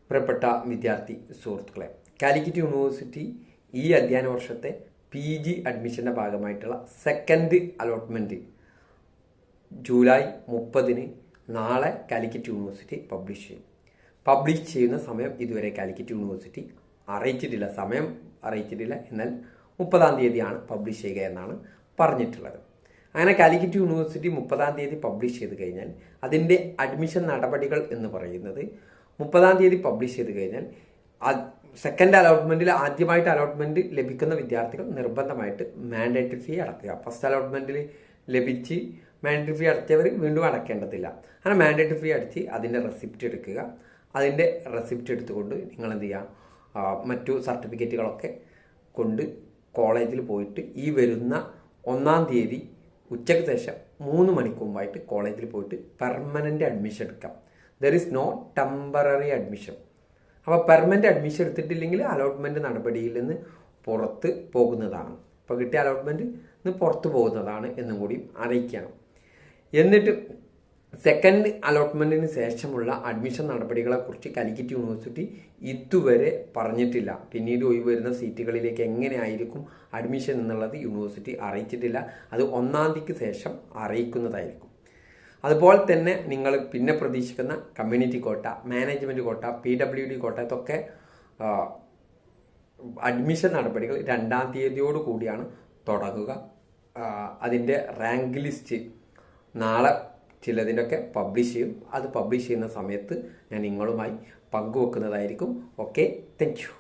പ്രിയപ്പെട്ട വിദ്യാർത്ഥി സുഹൃത്തുക്കളെ, കാലിക്കറ്റ് യൂണിവേഴ്സിറ്റി ഈ അധ്യയന വർഷത്തെ PG അഡ്മിഷൻ്റെ ഭാഗമായിട്ടുള്ള സെക്കൻഡ് അലോട്ട്മെൻറ്റ് ജൂലൈ 30 നാളെ കാലിക്കറ്റ് യൂണിവേഴ്സിറ്റി പബ്ലിഷ് ചെയ്യും. പബ്ലിഷ് ചെയ്യുന്ന സമയം ഇതുവരെ കാലിക്കറ്റ് യൂണിവേഴ്സിറ്റി അറിയിച്ചിട്ടില്ല, സമയം അറിയിച്ചിട്ടില്ല. എന്നാൽ 30-ാം തീയതിയാണ് പബ്ലിഷ് ചെയ്യുക എന്നാണ് പറഞ്ഞിട്ടുള്ളത്. അങ്ങനെ കാലിക്കറ്റ് യൂണിവേഴ്സിറ്റി 30-ാം തീയതി പബ്ലിഷ് ചെയ്ത് കഴിഞ്ഞാൽ അതിൻ്റെ അഡ്മിഷൻ നടപടികൾ എന്ന് പറയുന്നത് 30-ാം തീയതി പബ്ലിഷ് ചെയ്ത് കഴിഞ്ഞാൽ സെക്കൻഡ് അലോട്ട്മെൻറ്റിൽ ആദ്യമായിട്ട് അലോട്ട്മെൻറ്റ് ലഭിക്കുന്ന വിദ്യാർത്ഥികൾ നിർബന്ധമായിട്ട് മാൻഡേറ്ററി ഫീ അടയ്ക്കുക. ഫസ്റ്റ് അലോട്ട്മെൻറ്റിൽ ലഭിച്ച് മാൻഡേറ്ററി ഫീ അടച്ചവർ വീണ്ടും അടയ്ക്കേണ്ടതില്ല. അങ്ങനെ മാൻഡേറ്ററി ഫീ അടച്ച് അതിൻ്റെ റെസിപ്റ്റ് എടുക്കുക. അതിൻ്റെ റെസിപ്റ്റ് എടുത്തുകൊണ്ട് നിങ്ങൾ എന്ത് ചെയ്യുക, മറ്റു സർട്ടിഫിക്കറ്റുകളൊക്കെ കൊണ്ട് കോളേജിൽ പോയിട്ട് ഈ വരുന്ന 1-ാം തീയതി ഉച്ചയ്ക്ക് ശേഷം 3 മണിക്ക് മുമ്പായിട്ട് കോളേജിൽ പോയിട്ട് പെർമനൻ്റ് അഡ്മിഷൻ എടുക്കാം. There is no temporary admission. അപ്പോൾ പെർമനൻ്റ് അഡ്മിഷൻ എടുത്തിട്ടില്ലെങ്കിൽ അലോട്ട്മെൻറ്റ് നടപടിയിൽ നിന്ന് പുറത്ത് പോകുന്നതാണ്. ഇപ്പോൾ കിട്ടിയ അലോട്ട്മെൻറ്റ് നിന്ന് പുറത്ത് പോകുന്നതാണ് എന്നും കൂടി അറിയിക്കണം. എന്നിട്ട് സെക്കൻഡ് അലോട്ട്മെൻറ്റിന് ശേഷമുള്ള അഡ്മിഷൻ നടപടികളെക്കുറിച്ച് കാലിക്കറ്റ് യൂണിവേഴ്സിറ്റി ഇതുവരെ പറഞ്ഞിട്ടില്ല. പിന്നീട് ഒഴിവ് വരുന്ന സീറ്റുകളിലേക്ക് എങ്ങനെയായിരിക്കും അഡ്മിഷൻ എന്നുള്ളത് യൂണിവേഴ്സിറ്റി അറിയിച്ചിട്ടില്ല. അത് 1-ാം തീയതിക്ക് ശേഷം അറിയിക്കുന്നതായിരിക്കും. അതുപോലെ തന്നെ നിങ്ങൾ പിന്നെ പ്രതീക്ഷിക്കുന്ന കമ്മ്യൂണിറ്റി കോട്ട, മാനേജ്മെൻറ്റ് കോട്ട, PWD കോട്ട, ഇതൊക്കെ അഡ്മിഷൻ നടപടികൾ 2-ാം തീയതിയോട് കൂടിയാണ് തുടങ്ങുക. അതിൻ്റെ റാങ്ക് ലിസ്റ്റ് നാളെ ചിലതിൻ്റെയൊക്കെ പബ്ലിഷ് ചെയ്യും. അത് പബ്ലിഷ് ചെയ്യുന്ന സമയത്ത് ഞാൻ നിങ്ങളുമായി പങ്കുവെക്കുന്നതായിരിക്കും. Okay, thank you.